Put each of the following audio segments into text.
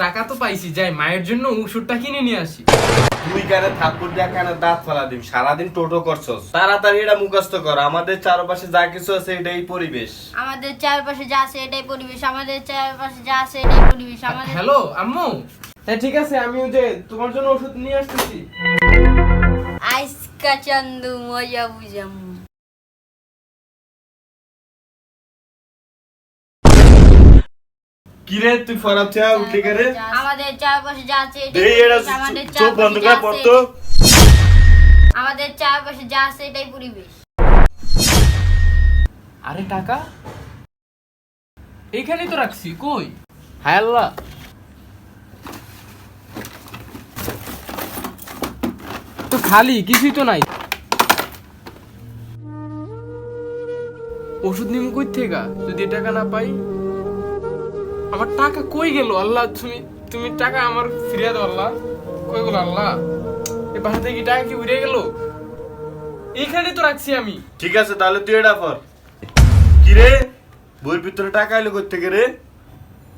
টাকা তো পাইছি, যাই মায়ের জন্য ওষুধটা কিনে নিয়ে আসি। তুই কানে থাপ্পড় দিয়া কানে দাঁত ফালা দিবি, সারাদিন টোটো করছস। তাড়াতাড়ি এটা মুখস্থ কর, আমাদের চারপাশে যা কিছু আছে এটাই পরিবেশ। আমাদের চারপাশে যা আছে এটাই পরিবেশ, আমাদের চারপাশে যা আছে এটাই পরিবেশ, আমাদের। হ্যালো আম্মু, হ্যাঁ ঠিক আছে, আমি ওই যে তোমার জন্য ওষুধ নিয়ে আসতেছি। আইসকা চান্দু মজা বুঝামু। কি রে তুই ফরাব চা উঠলি কে রে? আমাদের চারপাশে যা আছে এটাই এই এরা পরিবেশ, আমাদের চোখ বন্ধ চারপাশে যা করে আছে পড়তো। আমাদের চারপাশে যা আছে এটাই পরিবেশ। আরে টাকা এইখানেই তো রাখছি, কই? হায় আল্লাহ, তো খালি, কিছুই তো নাই। ওষুধ নিম কই থেকে যদি এ টাকা না পাই? আমার টাকা কই গেল আল্লাহ? তুমি টাকা আমার ফিরিয়ে দাও আল্লাহ। কই গেল আল্লাহ? এই বাসা থেকে টাকা কি উড়ে গেল? এইখানেই তো রাখছি আমি। ঠিক আছে তাহলে তুই এটা কর। কি রে বইয়ের ভিতরে টাকা এলো কই থেকে রে?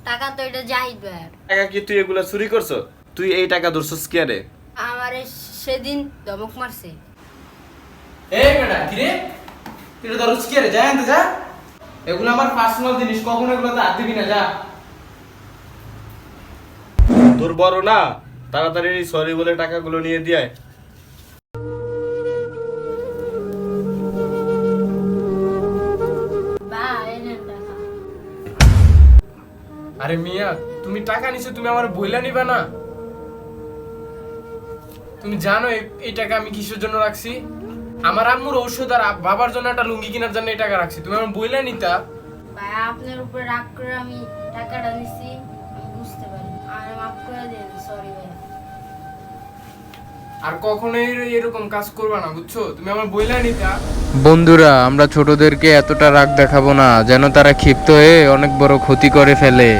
টাকা তো এটা জাহিদ ভাই। টাকা কি তুই এগুলা চুরি করছ? তুই এই টাকা ধরছস কে রে? আমারে সেদিন ধমক মারছে। এই বেটা কি রে? তুই দরজ কি রে? যা আনতে যা। এগুলো আমার পার্সোনাল জিনিস, কখনো এগুলোতে হাত দিবি না, যা। তোর বড় না, তাড়াতাড়ি সরি বলে টাকাগুলো নিয়ে দিয়ে আয়। ভাই এনেন টাকা। আরে মিয়া, তুমি টাকা নিছো, তুমি আমার বইলা নিবা না? তুমি জানো এই টাকা আমি কিসের জন্য রাখছি? আমার আম্মুর ঔষধ আর বাবার জন্য একটা লুঙ্গি কেনার জন্য এই টাকা রাখছি। তুমি আমার বইলা নিতা। ভাই আপনার উপরে রাগ করে আমি টাকাটা নিছি, আমি বুঝতে পারি, আর মাফ করে দেন, সরি ভাই। আর কখনোই এরকম কাজ করবা না, বুঝছো? তুমি আমার বইলা নিতা। বন্ধুরা, আমরা ছোটদেরকে এতটা রাগ দেখাবো না যেন তারা ক্ষিপ্ত হয়ে অনেক বড় ক্ষতি করে ফেলে।